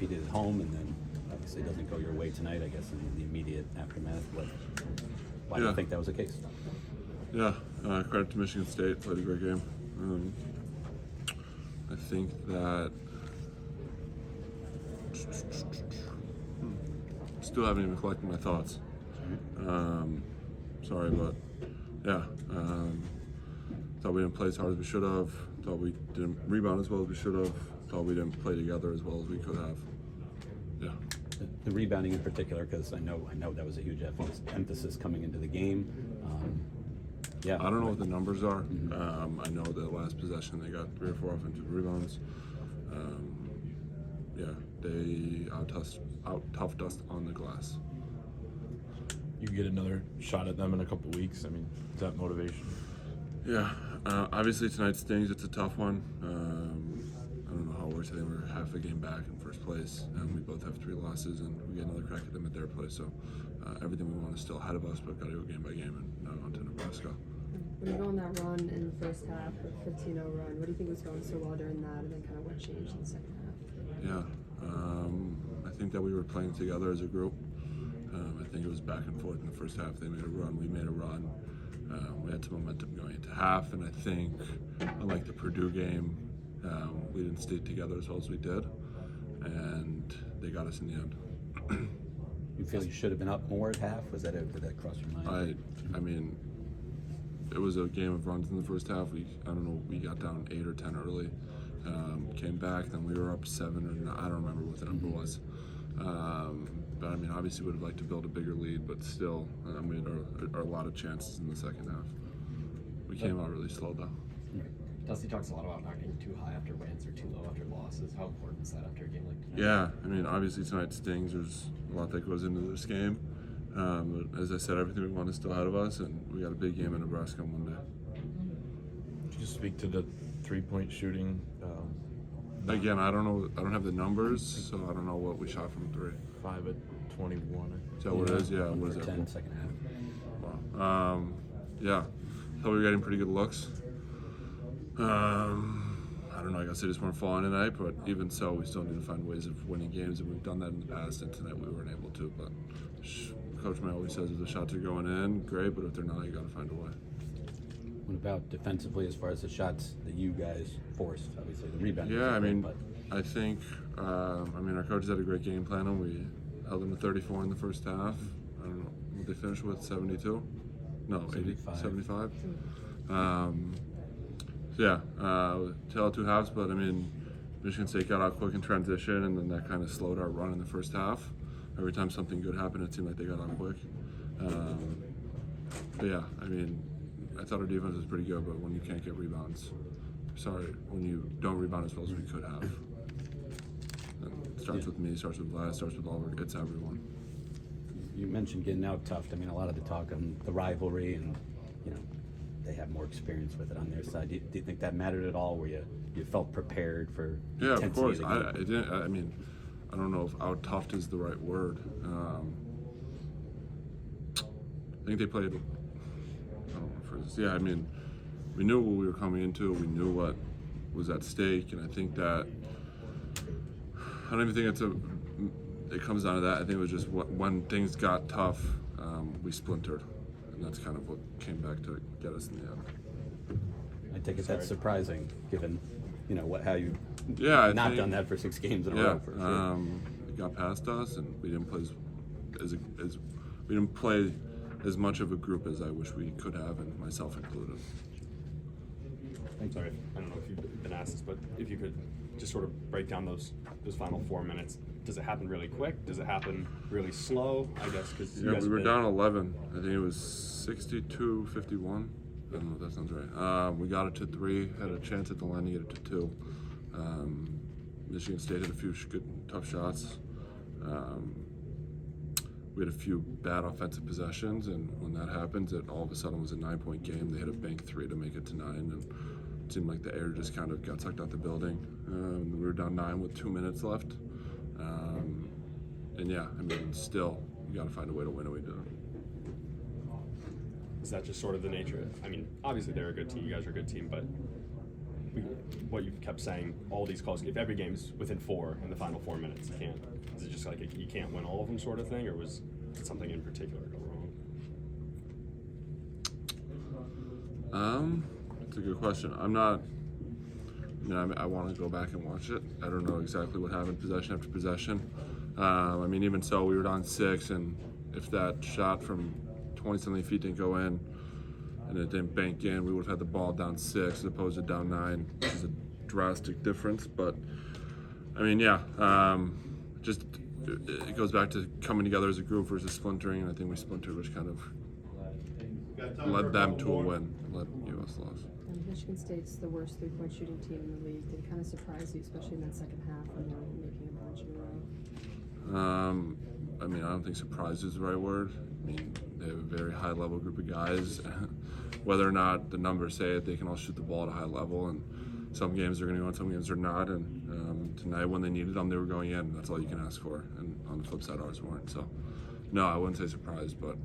undefeated at home, and then obviously it doesn't go your way tonight, I guess, in the immediate aftermath. But why do you think that was the case? Yeah, credit to Michigan State, played a great game. I think that still haven't even collected my thoughts. Sorry, but yeah, thought we didn't play as hard as we should have. Thought we didn't rebound as well as we should have. Thought we didn't play together as well as we could have. Yeah. The rebounding in particular, because I know that was a huge emphasis coming into the game. Yeah. I don't know what the numbers are. I know that last possession they got 3 or 4 offensive rebounds. Yeah, they out-toughed us on the glass. You get another shot at them in a couple weeks. I mean, is that motivation? Yeah, obviously tonight stings. It's a tough one. I don't know how it works. I think we're half a game back in first place, and we both have 3 losses, and we get another crack at them at their place. So everything we want is still ahead of us, but got to go game by game, and now on to Nebraska. When you go on that run in the first half, the 15-0 run, what do you think was going so well during that, and then kind of what changed in the second half? Yeah, I think that we were playing together as a group. I think it was back and forth in the first half. They made a run, we made a run. We had some momentum going into half, and I think, unlike the Purdue game, we didn't stay together as well as we did, and they got us in the end. You feel you should have been up more at half? Did that cross your mind? I mean, it was a game of runs in the first half. We got down 8 or 10 early, came back, then we were up 7 or 9, I don't remember what the number was. But I mean, obviously would have liked to build a bigger lead, but still, we had a lot of chances in the second half. We came out really slow though. Dusty talks a lot about not getting too high after wins or too low after losses. How important is that after a game like tonight? Yeah, I mean, obviously tonight stings. There's a lot that goes into this game. But as I said, everything we want is still ahead of us, and we got a big game in Nebraska on Monday. Could you speak to the 3-point shooting? Again, I don't know. I don't have the numbers, so I don't know what we shot from 3. 5 at 21. Is that what it is? Yeah, what is that? 10 second half. Wow. Yeah, thought we were getting pretty good looks. I don't know. I guess they just weren't falling tonight, but even so, we still need to find ways of winning games, and we've done that in the past. And tonight we weren't able to. But Coach May always says if the shots are going in, great. But if they're not, you got to find a way. What about defensively, as far as the shots that you guys forced? Obviously, the rebound. Yeah, I mean, I think our coaches had a great game plan, and we held them to 34 in the first half. I don't know what they finished with, 72? No, 80, 75. Yeah, tail of 2 halves, but I mean, Michigan State got out quick in transition, and then that kind of slowed our run in the first half. Every time something good happened, it seemed like they got out quick. But yeah, I mean, I thought our defense was pretty good, but when you can't get rebounds, when you don't rebound as well as we could have. And it starts with me, starts with Vlad, starts with Oliver, it's everyone. You mentioned getting out tough. I mean, a lot of the talk on the rivalry, and they have more experience with it on their side. Do you think that mattered at all? Where you felt prepared for? Yeah, of course. I mean, I don't know if out toughed is the right word. I think they played. I don't know. Yeah, I mean, we knew what we were coming into. We knew what was at stake, and I think that I don't even think it comes down to that. I think it was just when things got tough, we splintered, and that's kind of what came back to get us in the end. I take it that's surprising, given how you think, done that for 6 games in a row. For sure. It got past us, and we didn't play we didn't play as much of a group as I wish we could have, and myself included. I'm sorry, I don't know if you've been asked this, but if you could just sort of break down those final 4 minutes. Does it happen really quick? Does it happen really slow? I guess because we were down 11. I think it was 62-51. I don't know if that sounds right. We got it to 3. Had a chance at the line to get it to 2. Michigan State had a few good tough shots. We had a few bad offensive possessions, and when that happens, it all of a sudden was a 9-point game. They had a bank 3 to make it to 9, and it seemed like the air just kind of got sucked out the building. We were down 9 with 2 minutes left. And yeah, I mean, still, you got to find a way to win, and we did. Is that just sort of the nature? I mean, obviously they're a good team. You guys are a good team, but what you've kept saying, all these calls, if every game's within 4 in the final 4 minutes, you can't. Is it just like you can't win all of them, sort of thing, or was something in particular go wrong? That's a good question. I'm not. I want to go back and watch it. I don't know exactly what happened possession after possession. I mean, even so, we were down 6, and if that shot from 20-something feet didn't go in and it didn't bank in, we would have had the ball down 6 as opposed to down 9, which is a drastic difference. But I mean, yeah, just it goes back to coming together as a group versus splintering, and I think we splintered, which kind of led them to a win, led us loss. And Michigan State's the worst 3-point shooting team in the league. Did it kind of surprise you, especially in that second half when they were making a bunch in a row? I mean, I don't think surprise is the right word. I mean, they have a very high level group of guys. Whether or not the numbers say it, they can all shoot the ball at a high level, and some games they're going to go and some games they're not. And tonight, when they needed them, they were going in. That's all you can ask for. And on the flip side, ours weren't. So, no, I wouldn't say surprised, but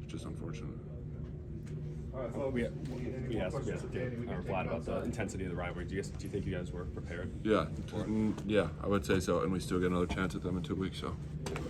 it's just unfortunate. We asked replied about the intensity of the rivalry. Do you think you guys were prepared? Yeah, I would say so. And we still get another chance at them in 2 weeks. So.